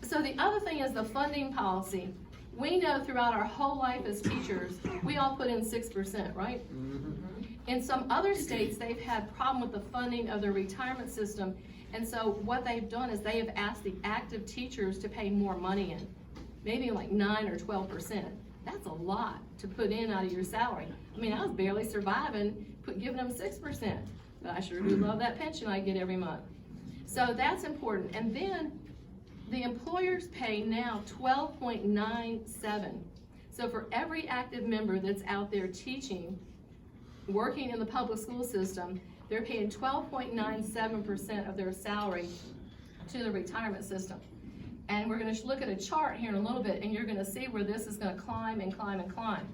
So the other thing is the funding policy. We know throughout our whole life as teachers, we all put in 6%, right? In some other states, they've had problem with the funding of their retirement system. And so what they've done is they have asked the active teachers to pay more money in, maybe like 9 or 12%. That's a lot to put in out of your salary. I mean, I was barely surviving, giving them 6%, but I sure do love that pension I get every month. So that's important. And then the employers pay now 12.97. So for every active member that's out there teaching, working in the public school system, they're paying 12.97% of their salary to the retirement system. And we're going to look at a chart here in a little bit, and you're going to see where this is going to climb and climb and climb.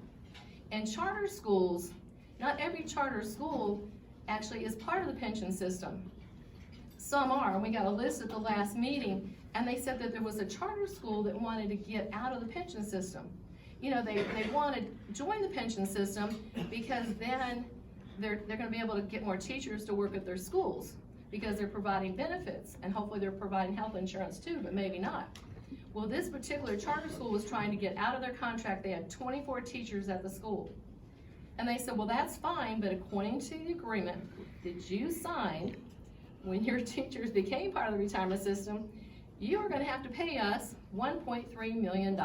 And charter schools, not every charter school actually is part of the pension system. Some are, and we got a list at the last meeting, and they said that there was a charter school that wanted to get out of the pension system. You know, they wanted to join the pension system because then they're going to be able to get more teachers to work at their schools because they're providing benefits, and hopefully they're providing health insurance too, but maybe not. Well, this particular charter school was trying to get out of their contract. They had 24 teachers at the school. And they said, well, that's fine, but according to the agreement that you signed when your teachers became part of the retirement system, you are going to have to pay us $1.3 million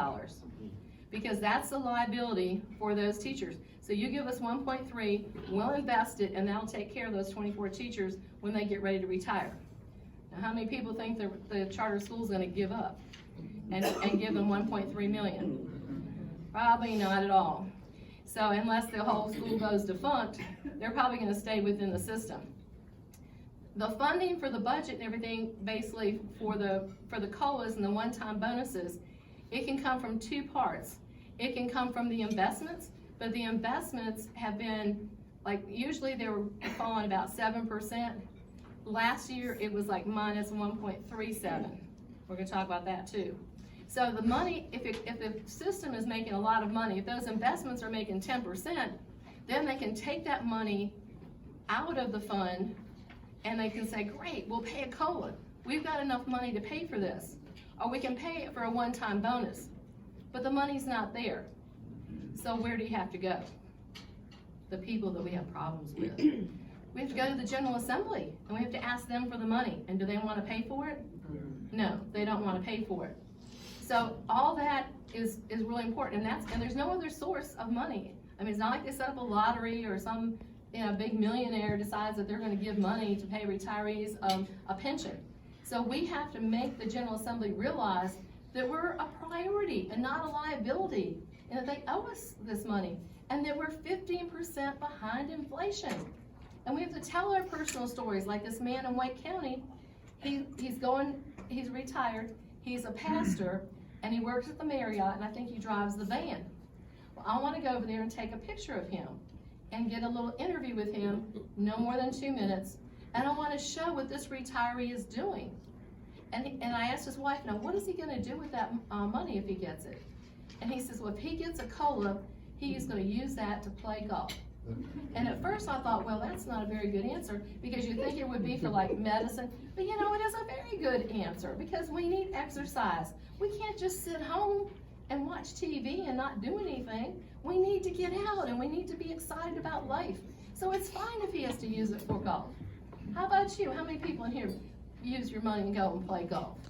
because that's the liability for those teachers. So you give us 1.3, we'll invest it, and that'll take care of those 24 teachers when they get ready to retire. Now, how many people think the charter school is going to give up and give them 1.3 million? Probably not at all. So unless the whole school goes defunct, they're probably going to stay within the system. The funding for the budget and everything, basically for the COLAs and the one-time bonuses, it can come from two parts. It can come from the investments, but the investments have been, like, usually they were falling about 7%. Last year, it was like minus 1.37. We're gonna talk about that too. So the money, if the system is making a lot of money, if those investments are making 10%, then they can take that money out of the fund and they can say, great, we'll pay a COLA. We've got enough money to pay for this. Or we can pay it for a one-time bonus. But the money's not there. So where do you have to go? The people that we have problems with. We have to go to the General Assembly and we have to ask them for the money. And do they want to pay for it? No, they don't want to pay for it. So all that is really important, and there's no other source of money. I mean, it's not like they set up a lottery or some big millionaire decides that they're going to give money to pay retirees a pension. So we have to make the General Assembly realize that we're a priority and not a liability, and that they owe us this money, and that we're 15% behind inflation. And we have to tell our personal stories, like this man in White County. He's retired, he's a pastor, and he works at the Marriott, and I think he drives the van. Well, I want to go over there and take a picture of him and get a little interview with him, no more than 2 minutes, and I want to show what this retiree is doing. And I asked his wife, now what is he going to do with that money if he gets it? And he says, well, if he gets a COLA, he is going to use that to play golf. And at first I thought, well, that's not a very good answer, because you think it would be for like medicine, but it is a very good answer, because we need exercise. We can't just sit home and watch TV and not do anything. We need to get out and we need to be excited about life. So it's fine if he has to use it for golf. How about you? How many people in here use your money and go and play golf?